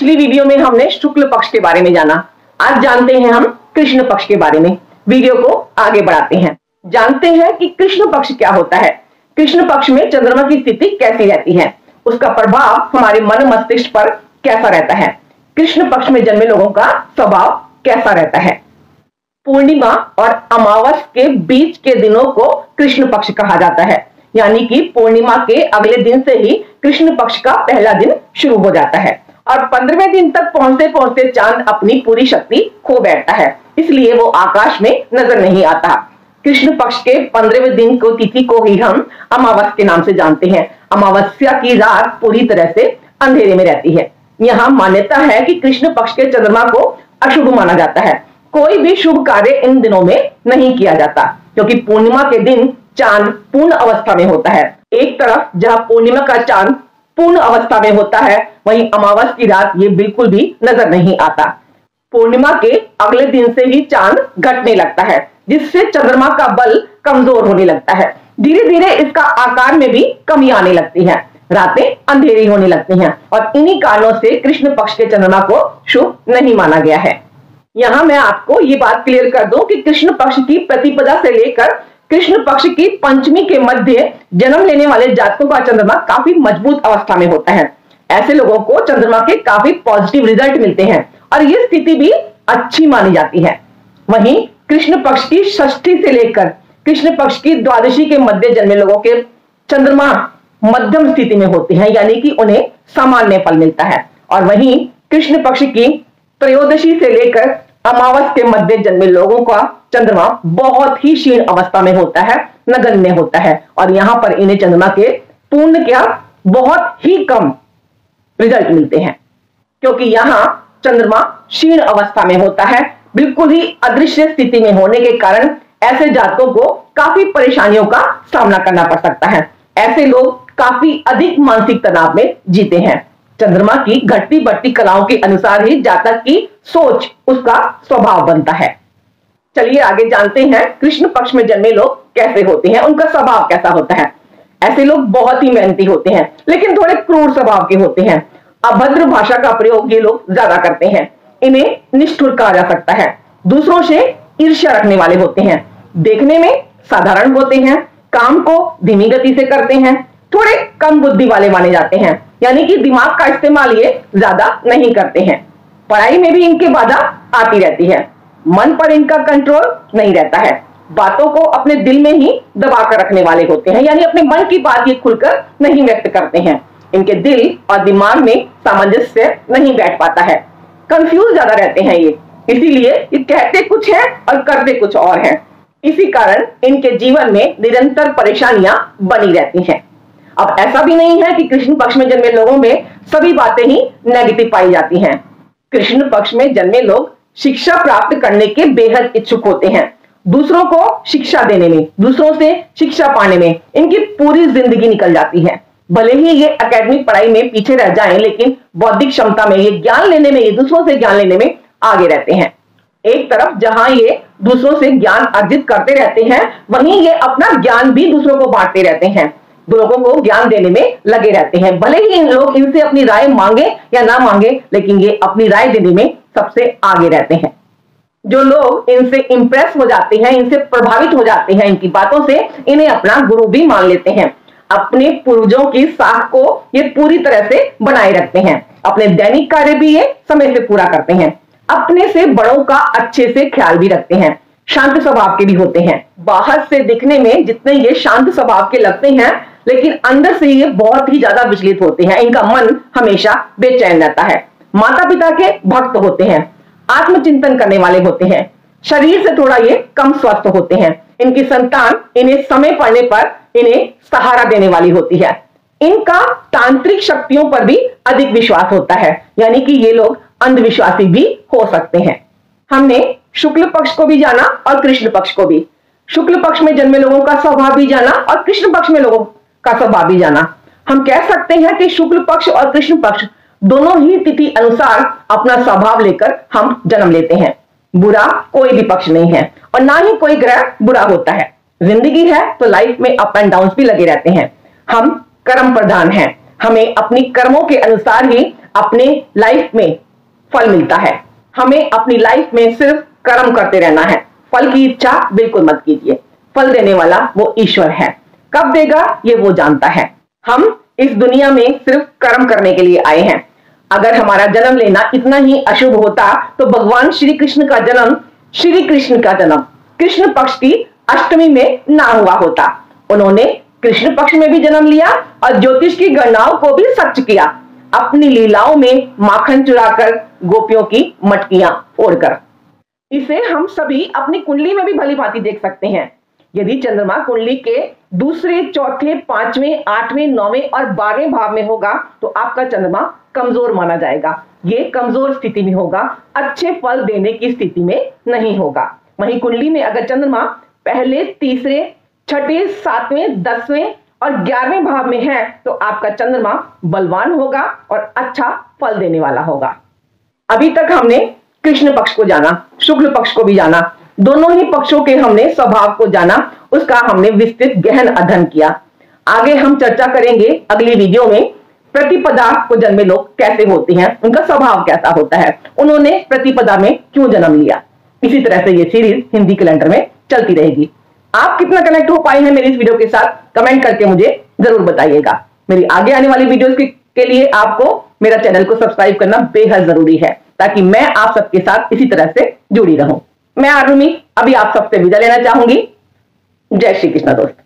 पिछली वीडियो में हमने शुक्ल पक्ष के बारे में जाना। आज जानते हैं हम कृष्ण पक्ष के बारे में। वीडियो को आगे बढ़ाते हैं, जानते हैं कि कृष्ण पक्ष क्या होता है। कृष्ण पक्ष में चंद्रमा की स्थिति कैसी रहती है, उसका प्रभाव हमारे मन मस्तिष्क पर कैसा रहता है, कृष्ण पक्ष में जन्मे लोगों का स्वभाव कैसा रहता है। पूर्णिमा और अमावस के बीच के दिनों को कृष्ण पक्ष कहा जाता है, यानी कि पूर्णिमा के अगले दिन से ही कृष्ण पक्ष का पहला दिन शुरू हो जाता है और 15वें दिन तक पहुंचते पहुंचते चांद अपनी पूरी शक्ति खो बैठता है, इसलिए वो आकाश में नजर नहीं आता। कृष्ण पक्ष के 15वें दिन को तिथि को ही हम अमावस के नाम से जानते हैं। अमावस्या की रात पूरी तरह से अंधेरे में रहती है। यहाँ मान्यता है कि कृष्ण पक्ष के चंद्रमा को अशुभ माना जाता है। कोई भी शुभ कार्य इन दिनों में नहीं किया जाता, क्योंकि पूर्णिमा के दिन चांद पूर्ण अवस्था में होता है। एक तरफ जहां पूर्णिमा का चांद पूर्ण अवस्था में होता है, वहीं अमावस की रात ये बिल्कुल भी नजर नहीं आता। पूर्णिमा के अगले दिन से ही चांद घटने लगता है, जिससे चंद्रमा का बल कमजोर होने लगता है। धीरे धीरे इसका आकार में भी कमी आने लगती है, रातें अंधेरी होने लगती हैं और इन्हीं कारणों से कृष्ण पक्ष के चंद्रमा को शुभ नहीं माना गया है। यहाँ मैं आपको ये बात क्लियर कर दूं कि कृष्ण पक्ष की प्रतिपदा से लेकर कृष्ण पक्ष की पंचमी के मध्य जन्म लेने वाले जातकों का चंद्रमा काफी मजबूत अवस्था में होता है। ऐसे लोगों को चंद्रमा के काफी पॉजिटिव रिजल्ट मिलते हैं और ये स्थिति भी अच्छी मानी जाती है। वहीं कृष्ण पक्ष की षष्ठी से लेकर कृष्ण पक्ष की द्वादशी के मध्य जन्मे लोगों के चंद्रमा मध्यम स्थिति में होते हैं, यानी कि उन्हें सामान्य फल मिलता है। और वहीं कृष्ण पक्ष की त्रयोदशी से लेकर अमावस के मध्य जन्मे लोगों का चंद्रमा बहुत ही क्षीण अवस्था में होता है, नगण्य होता है और यहाँ पर इन्हें चंद्रमा के पूर्ण क्या बहुत ही कम रिजल्ट मिलते हैं, क्योंकि यहाँ चंद्रमा क्षीण अवस्था में होता है। बिल्कुल ही अदृश्य स्थिति में होने के कारण ऐसे जातकों को काफी परेशानियों का सामना करना पड़ सकता है। ऐसे लोग काफी अधिक मानसिक तनाव में जीते हैं। चंद्रमा की घटती बढ़ती कलाओं के अनुसार ही जातक की सोच, उसका स्वभाव बनता है। चलिए आगे जानते हैं कृष्ण पक्ष में जन्मे लोग कैसे होते हैं, उनका स्वभाव कैसा होता है। ऐसे लोग बहुत ही मेहनती होते हैं, लेकिन थोड़े क्रूर स्वभाव के होते हैं। अभद्र भाषा का प्रयोग ये लोग ज्यादा करते हैं। इन्हें निष्ठुर कहा जा सकता है। दूसरों से ईर्ष्या रखने वाले होते हैं। देखने में साधारण होते हैं, काम को धीमी गति से करते हैं, थोड़े कम बुद्धि वाले माने जाते हैं, यानी कि दिमाग का इस्तेमाल ये ज्यादा नहीं करते हैं। पढ़ाई में भी इनके बाधा आती रहती है। मन पर इनका कंट्रोल नहीं रहता है। बातों को अपने दिल में ही दबा कर रखने वाले होते हैं, यानी अपने मन की बात ये खुलकर नहीं व्यक्त करते हैं। इनके दिल और दिमाग में सामंजस्य नहीं बैठ पाता है। कंफ्यूज ज्यादा रहते हैं ये, इसीलिए ये कहते कुछ है और करते कुछ और है। इसी कारण इनके जीवन में निरंतर परेशानियां बनी रहती हैं। अब ऐसा भी नहीं है कि कृष्ण पक्ष में जन्मे लोगों में सभी बातें ही नेगेटिव पाई जाती हैं। कृष्ण पक्ष में जन्मे लोग शिक्षा प्राप्त करने के बेहद इच्छुक होते हैं। दूसरों को शिक्षा देने में, दूसरों से शिक्षा पाने में इनकी पूरी जिंदगी निकल जाती है। भले ही ये एकेडमिक पढ़ाई में पीछे रह जाएं, लेकिन बौद्धिक क्षमता में, ये ज्ञान लेने में, ये दूसरों से ज्ञान लेने में आगे रहते हैं। एक तरफ जहां ये दूसरों से ज्ञान अर्जित करते रहते हैं, वहीं ये अपना ज्ञान भी दूसरों को बांटते रहते हैं, लोगों को ज्ञान देने में लगे रहते हैं। भले ही इन लोग इनसे अपनी राय मांगे या ना मांगे, लेकिन ये अपनी राय देने में सबसे आगे रहते हैं। जो लोग इनसे इंप्रेस हो जाते हैं, इनसे प्रभावित हो जाते हैं इनकी बातों से, इन्हें अपना गुरु भी मान लेते हैं। अपने पूर्वजों की साख को ये पूरी तरह से बनाए रखते हैं। अपने दैनिक कार्य भी ये समय से पूरा करते हैं। अपने से बड़ों का अच्छे से ख्याल भी रखते हैं। शांत स्वभाव के भी होते हैं। बाहर से दिखने में जितने ये शांत स्वभाव के लगते हैं, लेकिन अंदर से ये बहुत ही ज्यादा विचलित होते हैं। इनका मन हमेशा बेचैन रहता है। माता पिता के भक्त होते हैं। आत्मचिंतन करने वाले होते हैं। शरीर से थोड़ा ये कम स्वस्थ होते हैं। इनकी संतान इन्हें समय पड़ने पर इन्हें सहारा देने वाली होती है। इनका तांत्रिक शक्तियों पर भी अधिक विश्वास होता है, यानी कि ये लोग अंधविश्वासी भी हो सकते हैं। हमने शुक्ल पक्ष को भी जाना और कृष्ण पक्ष को भी। शुक्ल पक्ष में जन्मे लोगों का स्वभाव भी जाना और कृष्ण पक्ष में लोगों का स्वभाव भी जाना। हम कह सकते हैं कि शुक्ल पक्ष और कृष्ण पक्ष दोनों ही तिथि अनुसार अपना स्वभाव लेकर हम जन्म लेते हैं। बुरा कोई भी पक्ष नहीं है और ना ही कोई ग्रह बुरा होता है। जिंदगी है तो लाइफ में अप एंड डाउन भी लगे रहते हैं। हम कर्म प्रधान हैं। हमें अपनी कर्मों के अनुसार ही अपने लाइफ में फल मिलता है। हमें अपनी लाइफ में सिर्फ कर्म करते रहना है, फल की इच्छा बिल्कुल मत कीजिए। फल देने वाला वो ईश्वर है, कब देगा ये वो जानता है। हम इस दुनिया में सिर्फ कर्म करने के लिए आए हैं। अगर हमारा जन्म लेना इतना ही अशुभ होता तो भगवान श्री कृष्ण का जन्म कृष्ण पक्ष की अष्टमी में ना हुआ होता। उन्होंने कृष्ण पक्ष में भी जन्म लिया और ज्योतिष की गणनाओं को भी सच किया, अपनी लीलाओं में माखन चुराकर, गोपियों की मटकियां फोड़कर। इसे हम सभी अपनी कुंडली में भी भली भांति देख सकते हैं। यदि चंद्रमा कुंडली के दूसरे, चौथे, पांचवें, आठवें, नौवें और 12वें भाव में होगा तो आपका चंद्रमा कमजोर माना जाएगा। ये कमजोर स्थिति में होगा, अच्छे फल देने की स्थिति में नहीं होगा। वहीं कुंडली में अगर चंद्रमा पहले, तीसरे, छठे, 7वें, 10वें और 11वें भाव में है तो आपका चंद्रमा बलवान होगा और अच्छा फल देने वाला होगा। अभी तक हमने कृष्ण पक्ष को जाना, शुक्ल पक्ष को भी जाना, दोनों ही पक्षों के हमने स्वभाव को जाना, उसका हमने विस्तृत गहन अध्ययन किया। आगे हम चर्चा करेंगे अगली वीडियो में प्रतिपदा को जन्मे लोग कैसे होते हैं, उनका स्वभाव कैसा होता है, उन्होंने प्रतिपदा में क्यों जन्म लिया। इसी तरह से ये सीरीज हिंदी कैलेंडर में चलती रहेगी। आप कितना कनेक्ट हो पाए हैं मेरी इस वीडियो के साथ, कमेंट करके मुझे जरूर बताइएगा। मेरी आगे आने वाली वीडियोस के लिए आपको मेरा चैनल को सब्सक्राइब करना बेहद जरूरी है, ताकि मैं आप सबके साथ इसी तरह से जुड़ी रहूं। मैं आरुमि अभी आप सबसे विदा लेना चाहूंगी। जय श्री कृष्ण दोस्त।